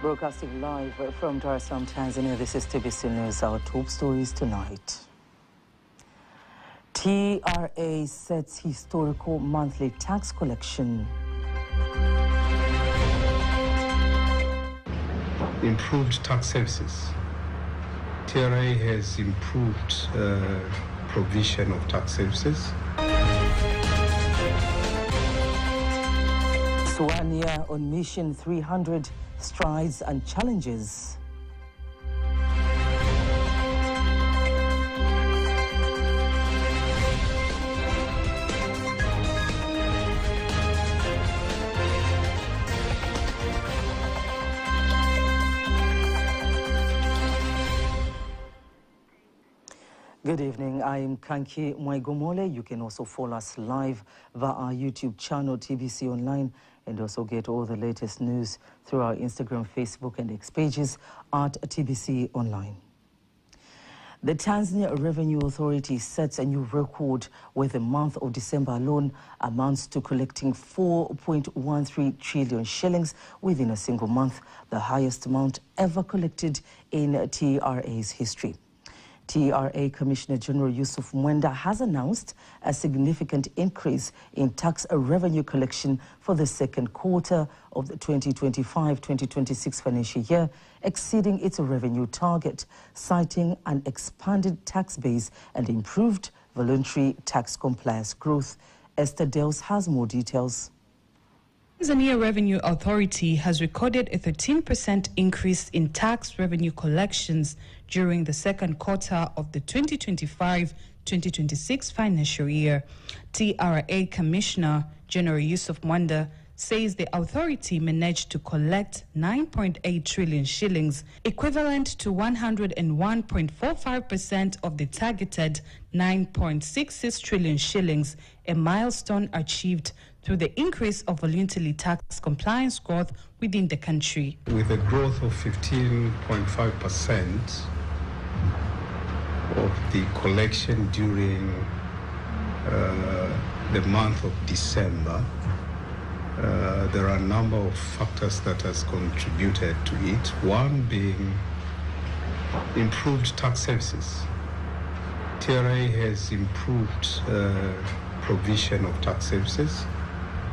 Broadcasting live from Dar es Salaam, Tanzania, this is TBC News. Our top stories tonight. TRA sets historical monthly tax collection. Improved tax services. TRA has improved provision of tax services. Swania on Mission 300, strides and challenges. Good evening, I'm Kanki Mwaigomole. You can also follow us live via our YouTube channel, TBC Online, and also get all the latest news through our Instagram, Facebook, and X pages at TBC Online. The Tanzania Revenue Authority sets a new record with the month of December alone amounts to collecting 4.13 trillion shillings within a single month, the highest amount ever collected in TRA's history. TRA Commissioner General Yusuf Mwenda has announced a significant increase in tax revenue collection for the second quarter of the 2025-2026 financial year, exceeding its revenue target, citing an expanded tax base and improved voluntary tax compliance growth. Esther Dels has more details. Tanzania Revenue Authority has recorded a 13% increase in tax revenue collections during the second quarter of the 2025-2026 financial year. TRA Commissioner General Yusuf Mwenda says the authority managed to collect 9.8 trillion shillings, equivalent to 101.45% of the targeted 9.66 trillion shillings, a milestone achieved through the increase of voluntary tax compliance growth within the country. With a growth of 15.5% of the collection during the month of December, there are a number of factors that has contributed to it. One being improved tax services. TRA has improved provision of tax services,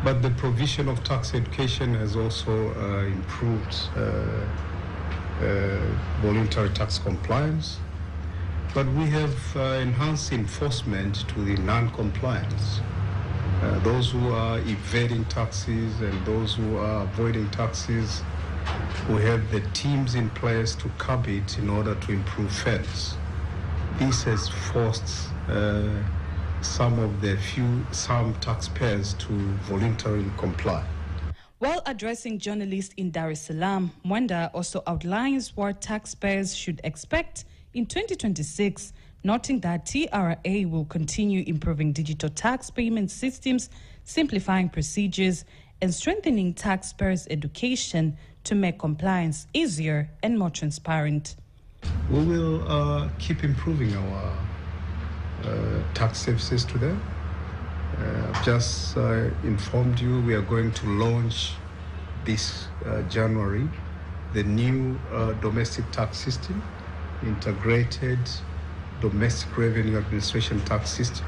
but the provision of tax education has also improved voluntary tax compliance. But we have enhanced enforcement to the non-compliance. Those who are evading taxes and those who are avoiding taxes, we have the teams in place to curb it in order to improve fairness. This has forced some taxpayers to voluntarily comply. While addressing journalists in Dar es Salaam, Mwenda also outlines what taxpayers should expect in 2026, noting that TRA will continue improving digital tax payment systems, simplifying procedures, and strengthening taxpayers' education to make compliance easier and more transparent. We will keep improving our tax services to them. I've just informed you we are going to launch this January the new domestic tax system, integrated domestic revenue administration tax system.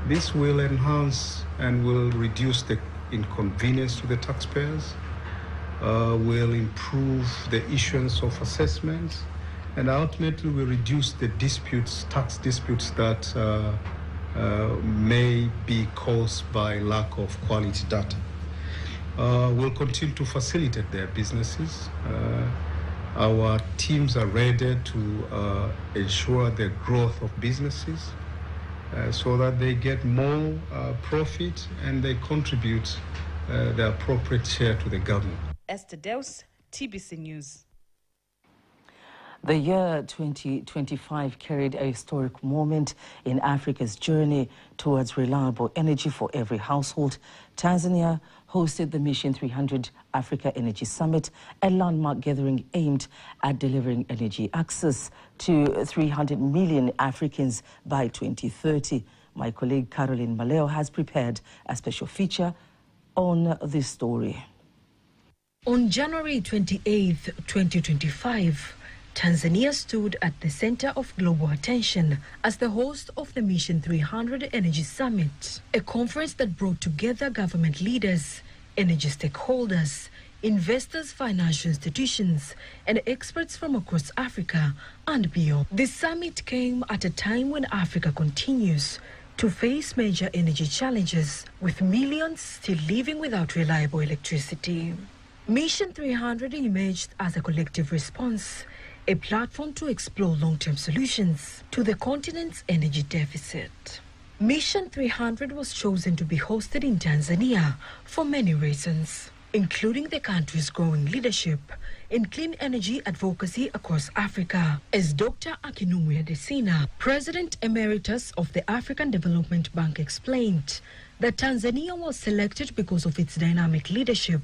This will enhance and will reduce the inconvenience to the taxpayers, will improve the issuance of assessments, and ultimately will reduce the disputes, tax disputes that may be caused by lack of quality data. We'll continue to facilitate their businesses. Our teams are ready to ensure the growth of businesses so that they get more profit and they contribute the appropriate share to the government. Esther Dels, TBC News. The year 2025 carried a historic moment in Africa's journey towards reliable energy for every household. Tanzania hosted the Mission 300 Africa Energy Summit, a landmark gathering aimed at delivering energy access to 300 million Africans by 2030. My colleague Caroline Maleo has prepared a special feature on this story. On January 28, 2025, Tanzania stood at the center of global attention as the host of the Mission 300 Energy Summit, a conference that brought together government leaders, energy stakeholders, investors, financial institutions, and experts from across Africa and beyond. This summit came at a time when Africa continues to face major energy challenges, with millions still living without reliable electricity. Mission 300 emerged as a collective response, a platform to explore long-term solutions to the continent's energy deficit. Mission 300 was chosen to be hosted in Tanzania for many reasons, including the country's growing leadership in clean energy advocacy across Africa. As Dr. Akinwumi Adesina, President Emeritus of the African Development Bank, explained, that Tanzania was selected because of its dynamic leadership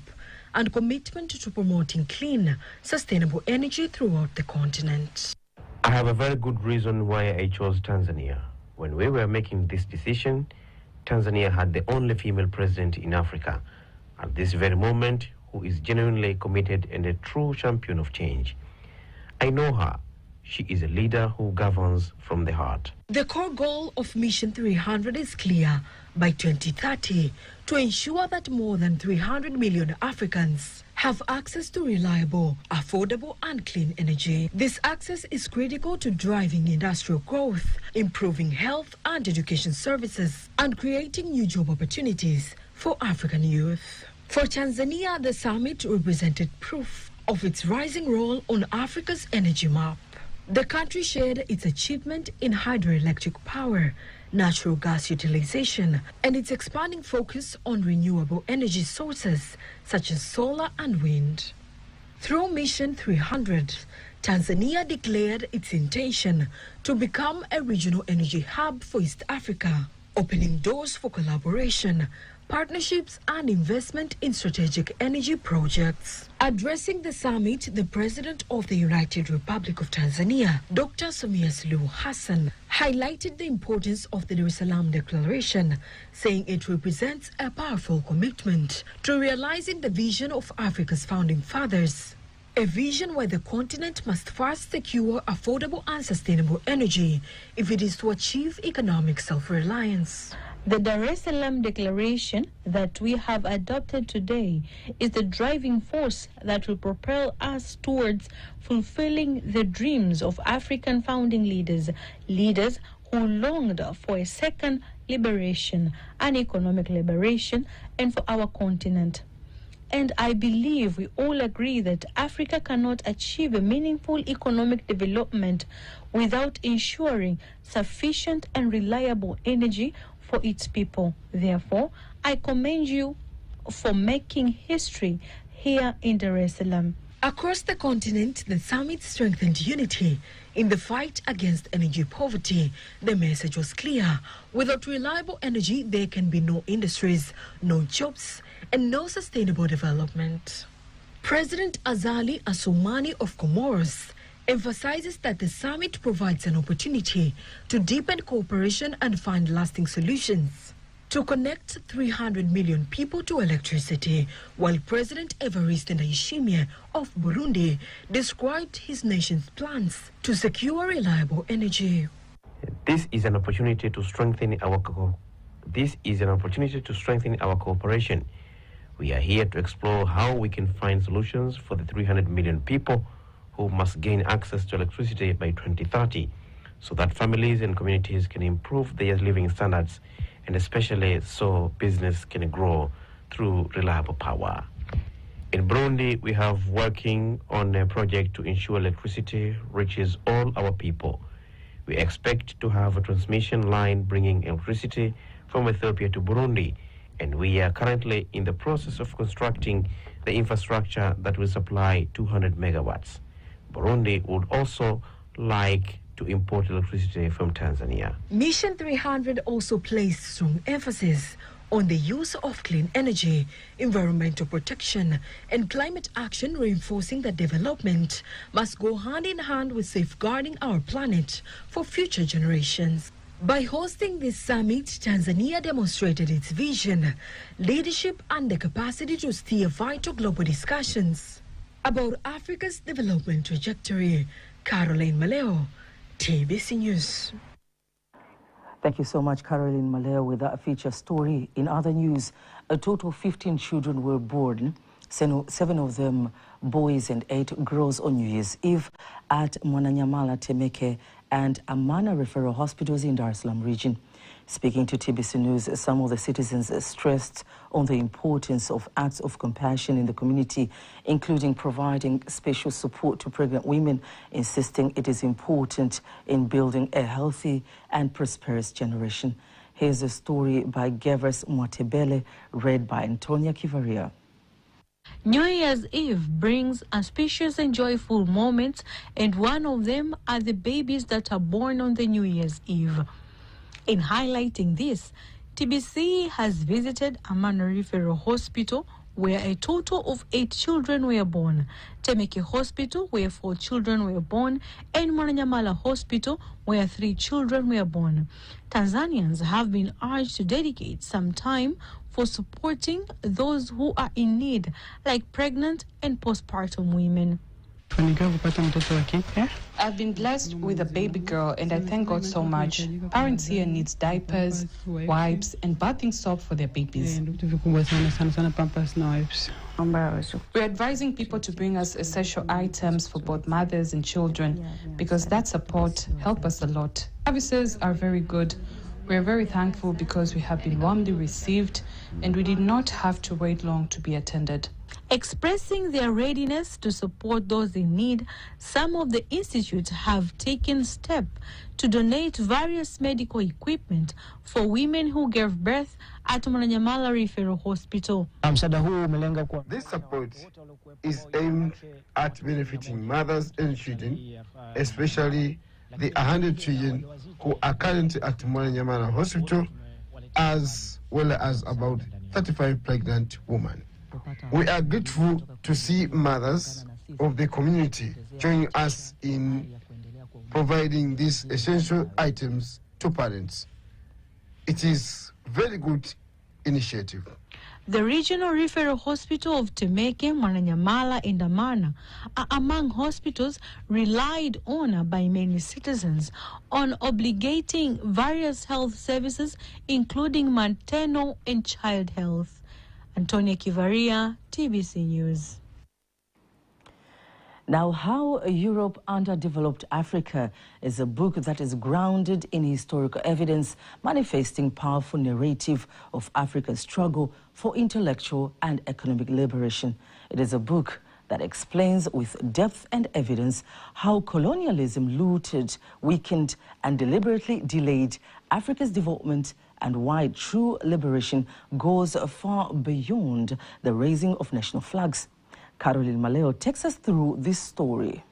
and commitment to promoting clean, sustainable energy throughout the continent. I have a very good reason why I chose Tanzania. When we were making this decision, Tanzania had the only female president in Africa at this very moment who is genuinely committed and a true champion of change. I know her. She is a leader who governs from the heart. The core goal of Mission 300 is clear: by 2030, to ensure that more than 300 million Africans have access to reliable, affordable, and clean energy. This access is critical to driving industrial growth, improving health and education services, and creating new job opportunities for African youth. For Tanzania, the summit represented proof of its rising role on Africa's energy map. The country shared its achievement in hydroelectric power, natural gas utilization, and its expanding focus on renewable energy sources such as solar and wind. Through Mission 300, Tanzania declared its intention to become a regional energy hub for East Africa, opening doors for collaboration, partnerships, and investment in strategic energy projects. Addressing the summit, the President of the United Republic of Tanzania, Dr. Samia Suluhu Hassan, highlighted the importance of the Dar es Salaam Declaration, saying it represents a powerful commitment to realizing the vision of Africa's founding fathers, a vision where the continent must first secure affordable and sustainable energy if it is to achieve economic self-reliance. The Dar es Salaam Declaration that we have adopted today is the driving force that will propel us towards fulfilling the dreams of African founding leaders who longed for a second liberation, an economic liberation, and for our continent. And I believe we all agree that Africa cannot achieve a meaningful economic development without ensuring sufficient and reliable energy for its people. Therefore, I commend you for making history here in Dar es Salaam. Across the continent, the summit strengthened unity in the fight against energy poverty. The message was clear: without reliable energy, there can be no industries, no jobs, and no sustainable development. President Azali Assoumani of Comoros emphasizes that the summit provides an opportunity to deepen cooperation and find lasting solutions to connect 300 million people to electricity, while President Evariste Ndayishimiye of Burundi described his nation's plans to secure reliable energy. This is an opportunity to strengthen our cooperation. We are here to explore how we can find solutions for the 300 million people who must gain access to electricity by 2030, so that families and communities can improve their living standards, and especially so business can grow through reliable power. In Burundi, we have working on a project to ensure electricity reaches all our people. We expect to have a transmission line bringing electricity from Ethiopia to Burundi, and we are currently in the process of constructing the infrastructure that will supply 200 megawatts. Burundi would also like to import electricity from Tanzania. Mission 300 also placed strong emphasis on the use of clean energy, environmental protection, and climate action, reinforcing that development must go hand in hand with safeguarding our planet for future generations. By hosting this summit, Tanzania demonstrated its vision, leadership, and the capacity to steer vital global discussions about Africa's development trajectory. Caroline Maleo, TBC News. Thank you so much, Caroline Maleo, with that feature story. In other news, a total of 15 children were born, 7 of them boys and 8 girls on New Year's Eve at Mwananyamala, Temeke and Amana Referral Hospitals in Dar es Salaam region. Speaking to TBC News, some of the citizens stressed on the importance of acts of compassion in the community, including providing special support to pregnant women, insisting it is important in building a healthy and prosperous generation. Here's a story by Gevers Mwatebele, read by Antonia Kivaria. New Year's Eve brings auspicious and joyful moments, and one of them are the babies that are born on the New Year's Eve. In highlighting this, TBC has visited Amana Referral Hospital, where a total of 8 children were born, Temeke Hospital, where 4 children were born, and Mwananyamala Hospital, where 3 children were born. Tanzanians have been urged to dedicate some time for supporting those who are in need, like pregnant and postpartum women. I've been blessed with a baby girl, and I thank God so much. Parents here need diapers, wipes, and bathing soap for their babies. We're advising people to bring us essential items for both mothers and children, because that support helps us a lot. Services are very good. We're very thankful because we have been warmly received, and we did not have to wait long to be attended. Expressing their readiness to support those in need, some of the institutes have taken steps to donate various medical equipment for women who gave birth at Mwananyamala Referral Hospital. This support is aimed at benefiting mothers and children, especially the 100 children who are currently at Mwananyamala Hospital, as well as about 35 pregnant women. We are grateful to see mothers of the community join us in providing these essential items to parents. It is a very good initiative. The Regional Referral Hospital of Temeke, Mwananyamala, and Amana are among hospitals relied on by many citizens on obligating various health services, including maternal and child health. Antonia Kivaria, TBC News. Now, How Europe Underdeveloped Africa is a book that is grounded in historical evidence, manifesting powerful narrative of Africa's struggle for intellectual and economic liberation. It is a book that explains with depth and evidence how colonialism looted, weakened, and deliberately delayed Africa's development, and why true liberation goes far beyond the raising of national flags. Caroline Maleo takes us through this story.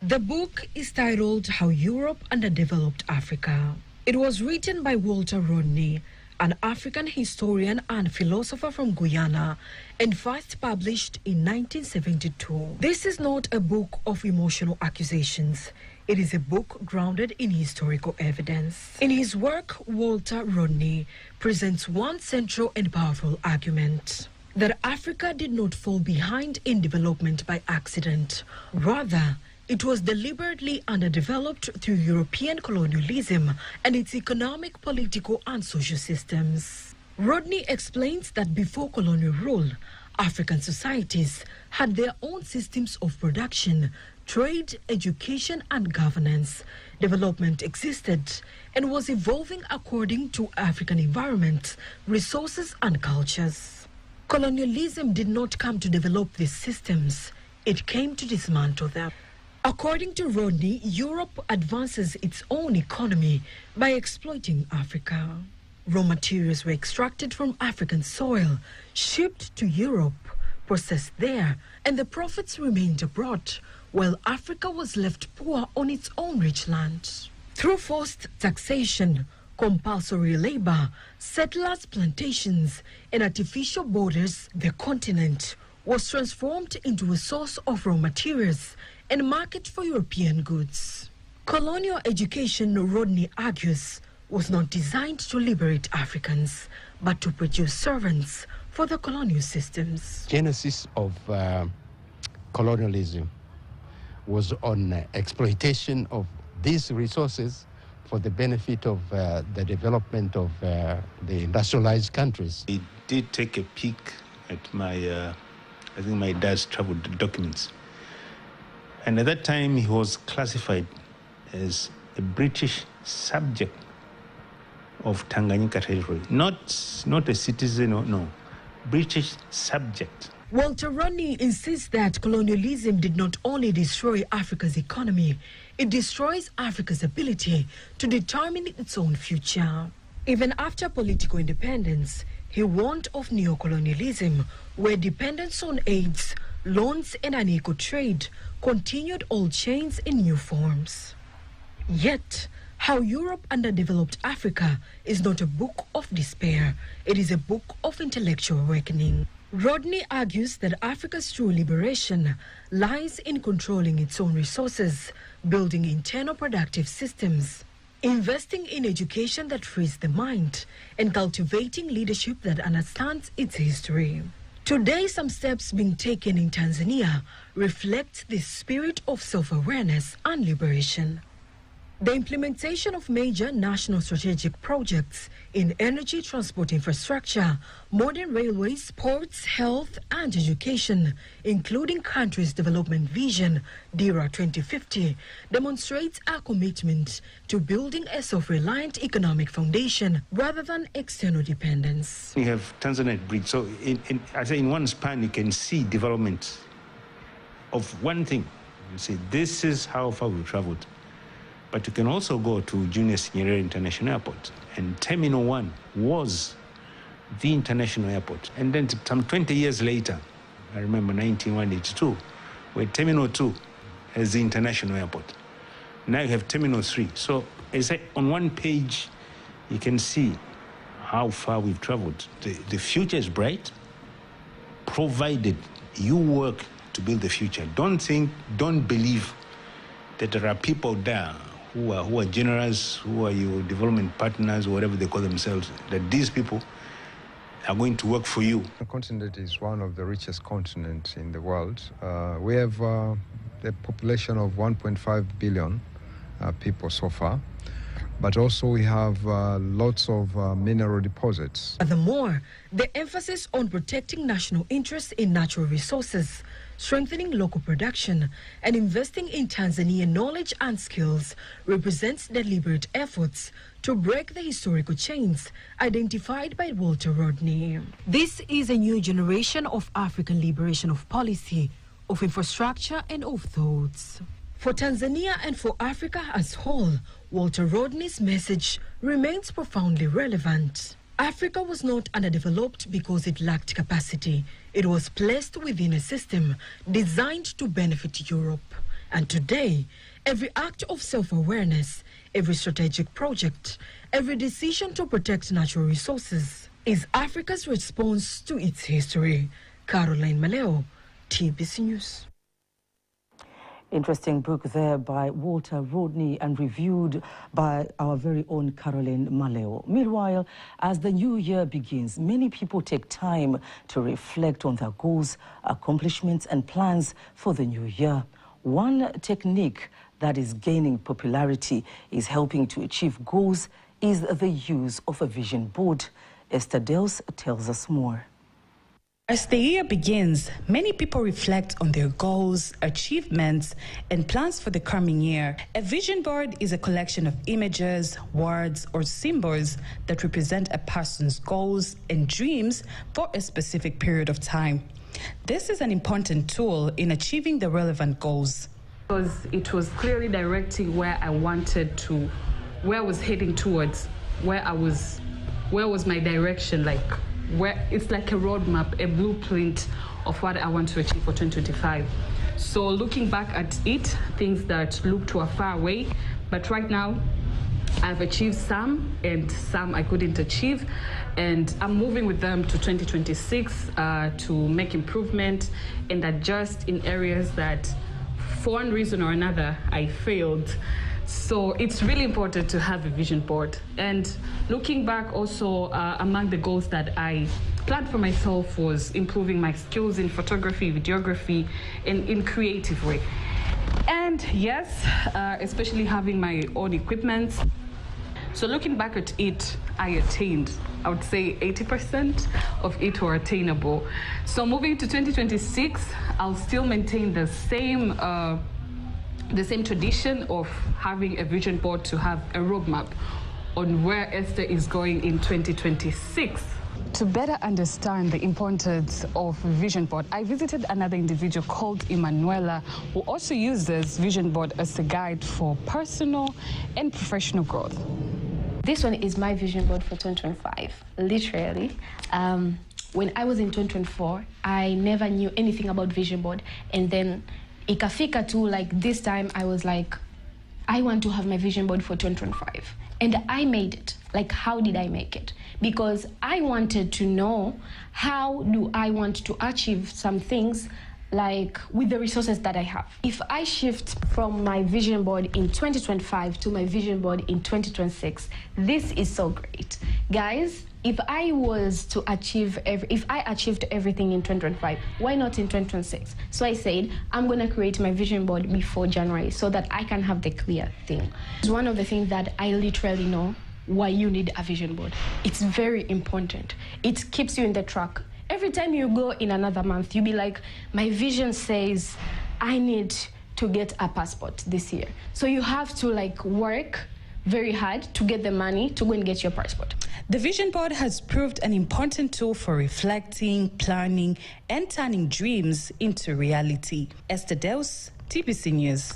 The book is titled How Europe Underdeveloped Africa. It was written by Walter Rodney, an African historian and philosopher from Guyana, and first published in 1972. This is not a book of emotional accusations. It is a book grounded in historical evidence. In his work, Walter Rodney presents one central and powerful argument: that Africa did not fall behind in development by accident. Rather, it was deliberately underdeveloped through European colonialism and its economic, political, and social systems. Rodney explains that before colonial rule, African societies had their own systems of production, trade, education, and governance. Development existed and was evolving according to African environments, resources, and cultures. Colonialism did not come to develop these systems, it came to dismantle them. According to Rodney, Europe advances its own economy by exploiting Africa. Raw materials were extracted from African soil, shipped to Europe, processed there, and the profits remained abroad, while Africa was left poor on its own rich land. Through forced taxation, compulsory labor, settlers' plantations, and artificial borders, the continent was transformed into a source of raw materials and market for European goods. Colonial education, Rodney argues, was not designed to liberate Africans, but to produce servants for the colonial systems. Genesis of colonialism was on exploitation of these resources for the benefit of the development of the industrialized countries. He did take a peek at my, I think my dad's travel documents. And at that time, he was classified as a British subject of Tanganyika territory. Not a citizen, no, British subject. Walter Rodney insists that colonialism did not only destroy Africa's economy, it destroys Africa's ability to determine its own future. Even after political independence, he warned of neocolonialism, where dependence on aids, loans, and unequal trade continued old chains in new forms. Yet, How Europe Underdeveloped Africa is not a book of despair, it is a book of intellectual awakening. Rodney argues that Africa's true liberation lies in controlling its own resources, building internal productive systems, investing in education that frees the mind, and cultivating leadership that understands its history. Today, some steps being taken in Tanzania reflect this spirit of self-awareness and liberation. The implementation of major national strategic projects in energy, transport infrastructure, modern railways, ports, health, and education, including country's development vision, DIRA 2050, demonstrates our commitment to building a self-reliant economic foundation rather than external dependence. You have Tanzanite bridge, so I say in one span you can see development of one thing. You say, this is how far we've traveled. But you can also go to Julius Nyerere International Airport, and Terminal 1 was the international airport. And then some 20 years later, I remember 1982, where Terminal 2 has the international airport. Now you have Terminal 3. So as on one page, you can see how far we've traveled. The future is bright, provided you work to build the future. Don't believe that there are people there who are generous, who are your development partners, whatever they call themselves, that these people are going to work for you. The continent is one of the richest continents in the world. We have a population of 1.5 billion people so far, but also we have lots of mineral deposits. Furthermore, the emphasis on protecting national interests in natural resources, strengthening local production, and investing in Tanzanian knowledge and skills represents deliberate efforts to break the historical chains identified by Walter Rodney. This is a new generation of African liberation of policy, of infrastructure, and of thoughts. For Tanzania and for Africa as whole, Walter Rodney's message remains profoundly relevant. Africa was not underdeveloped because it lacked capacity. It was placed within a system designed to benefit Europe. And today, every act of self-awareness, every strategic project, every decision to protect natural resources is Africa's response to its history. Caroline Maleo, TBC News. Interesting book there by Walter Rodney and reviewed by our very own Caroline Maleo. Meanwhile, as the new year begins, many people take time to reflect on their goals, accomplishments, and plans for the new year. One technique that is gaining popularity is helping to achieve goals is the use of a vision board. Esther Dels tells us more. As the year begins, many people reflect on their goals, achievements, and plans for the coming year. A vision board is a collection of images, words, or symbols that represent a person's goals and dreams for a specific period of time. This is an important tool in achieving the relevant goals. Because it was clearly directing where I wanted to, where I was heading towards, where was my direction, like, where it's like a roadmap, a blueprint of what I want to achieve for 2025. So looking back at it, things that looked were far away, but right now I've achieved some and some I couldn't achieve, and I'm moving with them to 2026 to make improvement and adjust in areas that for one reason or another I failed. So it's really important to have a vision board. And looking back also, among the goals that I planned for myself was improving my skills in photography, videography, and in creative way. And yes, especially having my own equipment. So looking back at it, I attained, I would say 80% of it were attainable. So moving to 2026, I'll still maintain the same tradition of having a vision board to have a roadmap on where Esther is going in 2026. To better understand the importance of vision board, I visited another individual called Emanuela, who also uses vision board as a guide for personal and professional growth. This one is my vision board for 2025, literally. When I was in 2024, I never knew anything about vision board. And then ikafika too, like this time I was like, I want to have my vision board for 2025. And I made it. Like, how did I make it? Because I wanted to know how do I want to achieve some things like with the resources that I have. If I shift from my vision board in 2025 to my vision board in 2026, this is so great. Guys, if I achieved everything in 2025, why not in 2026? So I said, I'm gonna create my vision board before January so that I can have the clear thing. It's one of the things that I literally know why you need a vision board. It's very important. It keeps you in the track. Every time you go in another month, you'll be like, my vision says I need to get a passport this year. So you have to like work very hard to get the money to go and get your passport. The vision board has proved an important tool for reflecting, planning, and turning dreams into reality. Esther Deus, TBC News.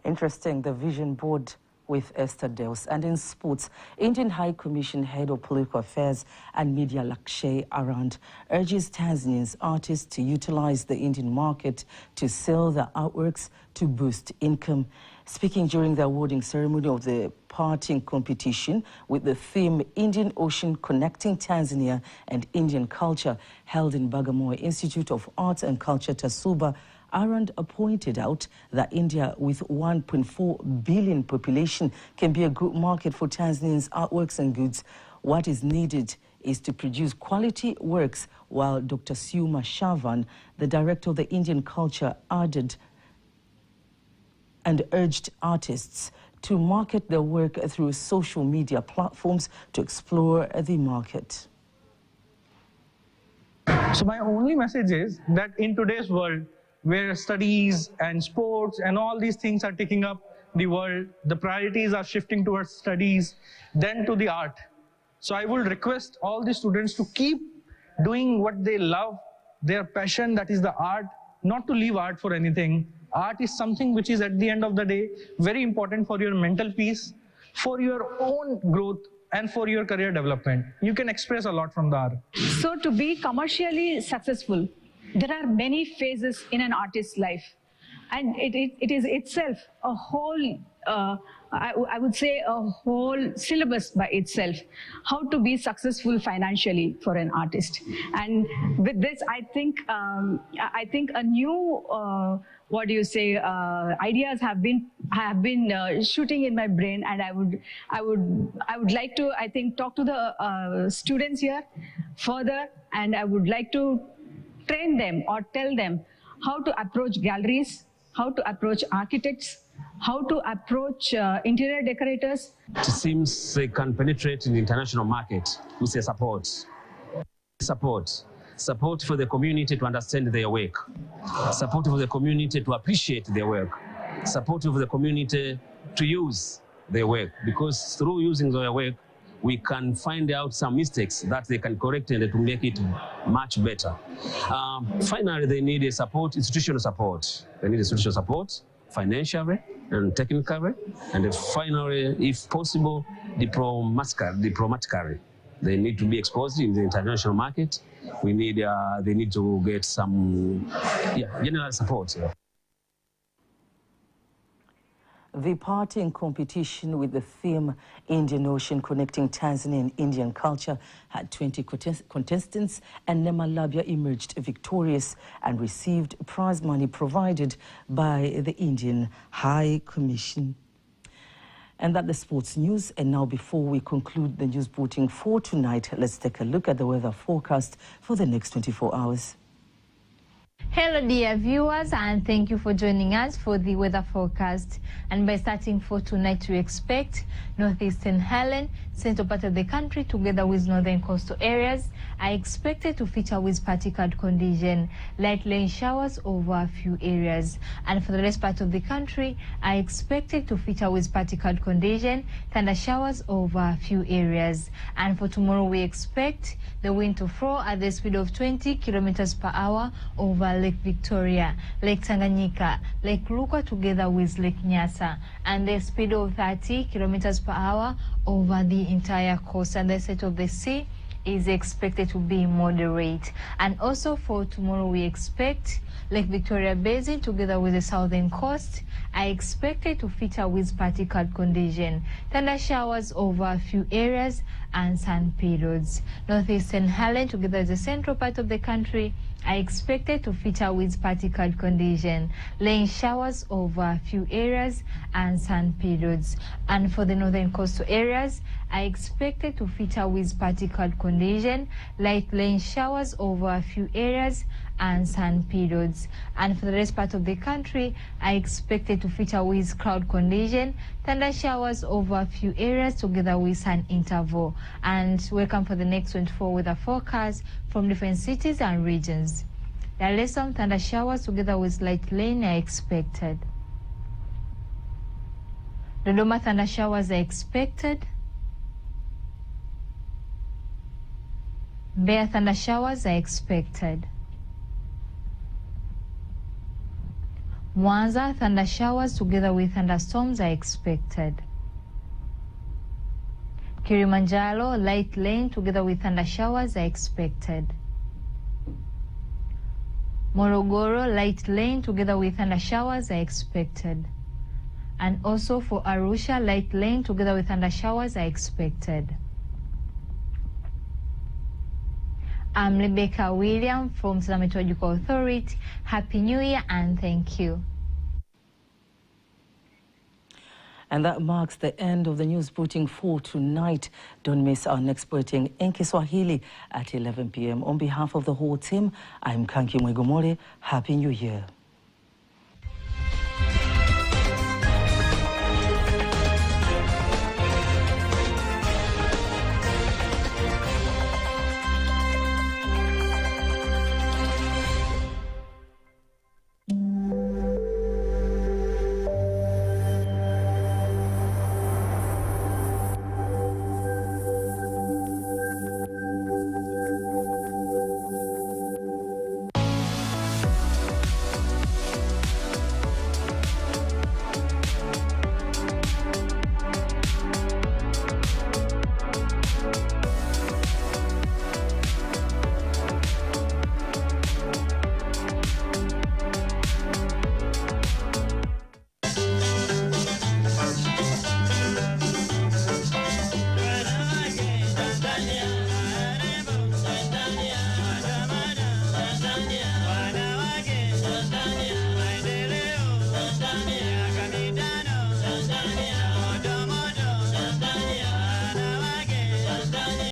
Interesting, the vision board with Esther Deus. And in sports, Indian High Commission Head of Political Affairs and Media Lakshay Arand urges Tanzanians artists to utilize the Indian market to sell their artworks to boost income. Speaking during the awarding ceremony of the parting competition with the theme Indian Ocean Connecting Tanzania and Indian Culture held in Bagamoyo Institute of Arts and Culture, Tasuba, Arand pointed out that India, with 1.4 billion population, can be a good market for Tanzanians' artworks and goods. What is needed is to produce quality works, while Dr. Siuma Shavan, the director of the Indian Culture, added and urged artists to market their work through social media platforms to explore the market. So my only message is that in today's world, where studies and sports and all these things are taking up the world, the priorities are shifting towards studies, then to the art. So I will request all the students to keep doing what they love, their passion, that is the art, not to leave art for anything. Art is something which is at the end of the day very important for your mental peace, for your own growth, and for your career development. You can express a lot from the art. So to be commercially successful, there are many phases in an artist's life, and it is itself a whole, I would say a whole syllabus by itself, how to be successful financially for an artist. And with this, I think a new, ideas have been shooting in my brain, and I would like to, I think, talk to the students here further, and I would like to train them or tell them how to approach galleries, how to approach architects, how to approach interior decorators. It seems they can penetrate in the international market with a support for the community to understand their work, support for the community to appreciate their work, support for the community to use their work, because through using their work, we can find out some mistakes that they can correct and to make it much better. Finally, they need a support, institutional support. They need institutional support, financially and technically, and finally, if possible, diplomatically. They need to be exposed in the international market. They need to get some general support. The partying competition with the theme Indian Ocean Connecting Tanzania and Indian Culture had 20 contestants, and Nemalabia emerged victorious and received prize money provided by the Indian High Commission. And that's the sports news. And now, before we conclude the news bulletin for tonight, let's take a look at the weather forecast for the next 24 hours. Hello dear viewers, and thank you for joining us for the weather forecast. And by starting for tonight, we expect northeastern Highland, central part of the country together with northern coastal areas are expected to feature with partly cloud condition, light rain showers over a few areas. And for the rest part of the country are expected to feature with partly cloud condition, thunder showers over a few areas. And for tomorrow, we expect the wind to flow at the speed of 20 kilometers per hour over Lake Victoria, Lake Tanganyika, Lake Rukwa together with Lake Nyasa, and the speed of 30 kilometers per hour over the entire coast, and the state of the sea is expected to be moderate. And also for tomorrow, we expect Lake Victoria Basin together with the southern coast are expected to feature with partly cloud condition, thunder showers over a few areas and sun periods. Northeastern Highland together with the central part of the country are expected to feature with partly cloud condition, rain showers over a few areas and sun periods. And for the northern coastal areas are expected to feature with partly cloud condition, light rain showers over a few areas and sun periods. And for the rest part of the country are expected to feature with cloud condition, thunder showers over a few areas together with sun interval. And welcome for the next 24 weather forecast from different cities and regions. Dar es Salaam, thunder showers together with light rain are expected. Dodoma, thunder showers are expected. Mbeya, thunder showers are expected. Mwanza, thunder showers together with thunderstorms are expected. Kilimanjaro, light rain together with thunder showers are expected. Morogoro, light rain together with thunder showers are expected. And also for Arusha, light rain together with thunder showers are expected. I'm Rebecca William from Salama Meteorological Authority. Happy New Year and thank you. And that marks the end of the news bulletin for tonight. Don't miss our next bulletin in Kiswahili at 11 p.m. On behalf of the whole team, I'm Kanki Mwegomore. Happy New Year.